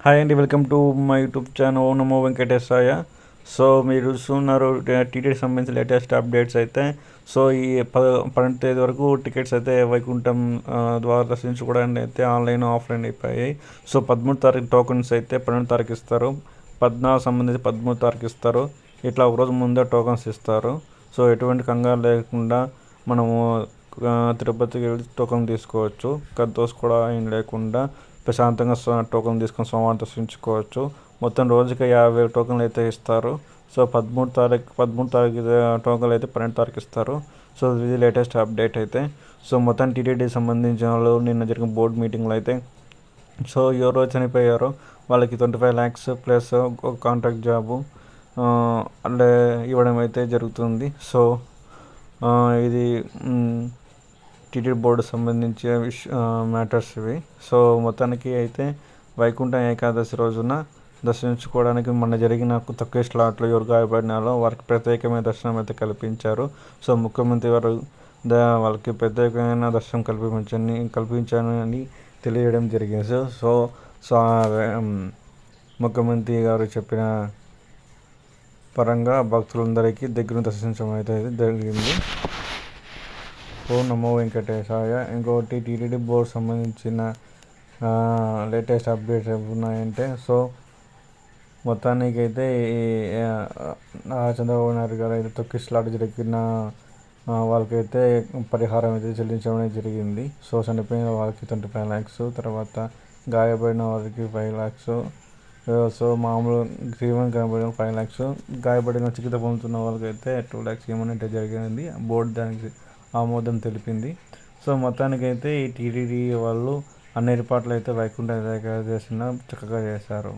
Hi అండి, welcome to my YouTube channel ఓం నమో వెంకటేశాయ. సో మీరు చూస్తున్నారు టీటీడీ సంబంధించిన లేటెస్ట్ అప్డేట్స్ అయితే. సో ఈ 12వ తేదీ వరకు టికెట్స్ అయితే వైకుంఠం ద్వారా దర్శించుకోవడానికి అయితే ఆన్లైన్ ఆఫ్లైన్ అయిపోయాయి. సో 13వ తారీఖు టోకన్స్ అయితే 12వ తారీఖు ఇస్తారు, 14 సంబంధించి 13వ తారీఖు ఇస్తారు. ఇట్లా ఒకరోజు ముందే టోకన్స్ ఇస్తారు. సో ఎటువంటి కంగారు లేకుండా మనము తిరుపతికి వెళ్ళి టోకన్ తీసుకోవచ్చు. కద్దోస్ కూడా ఏం లేకుండా ప్రశాంతంగా టోకన్ తీసుకొని సోమవారం దర్శించుకోవచ్చు. మొత్తం రోజుకి 50 టోకన్లు అయితే ఇస్తారు. సో 13వ తారీఖు టోకన్లు అయితే 12వ తారీఖు ఇస్తారు. సో ఇది లేటెస్ట్ అప్డేట్ అయితే. సో మొత్తం టీటీడీ సంబంధించిన వాళ్ళు నిన్న జరిగిన బోర్డు మీటింగ్లో అయితే సో ఎవరో చనిపోయారో వాళ్ళకి 25 lakhs ప్లస్ ఒక కాంట్రాక్ట్ జాబు అంటే ఇవ్వడం అయితే జరుగుతుంది. సో ఇది టీటీడీ బోర్డు సంబంధించిన మ్యాటర్స్ ఇవి. సో మొత్తానికి అయితే వైకుంఠం ఏకాదశి రోజున దర్శించుకోవడానికి మొన్న జరిగిన తక్కువ స్లాట్లో ఎవరు గాయపడినారో వారికి ప్రత్యేకమైన దర్శనం అయితే కల్పించారు. సో ముఖ్యమంత్రి వారు వాళ్ళకి ప్రత్యేకమైన దర్శనం కల్పించాలని తెలియడం జరిగింది. సో సో ముఖ్యమంత్రి గారు చెప్పిన పరంగా భక్తులందరికీ దగ్గర దర్శించడం అయితే జరిగింది. ఓం నమో వెంకటేశాయ. ఇంకోటి టీటీడీ బోర్డు సంబంధించిన లేటెస్ట్ అప్డేట్స్ ఏమున్నాయంటే, సో మొత్తానికైతే చంద్రబాబు నాయుడు గారు అయితే తొక్కి స్లాట్ జరిగిన వాళ్ళకైతే పరిహారం అయితే చెల్లించడం జరిగింది. సో చనిపోయిన వాళ్ళకి 25 lakhs, తర్వాత గాయపడిన వారికి 5 lakhs, సో మామూలు జీవన్ కనబడిన 5 lakhs, గాయపడిన చికిత్స పొందుతున్న వాళ్ళకైతే 2 lakhs ఇవ్వమంటే జరిగింది. బోర్డు దానికి ఆమోదం తెలిపింది. సో మొత్తానికైతే ఈ టీటీడీ వాళ్ళు అన్ని ఏర్పాట్లు అయితే వైకుంఠ ఏకాదశిన చక్కగా చేశారు.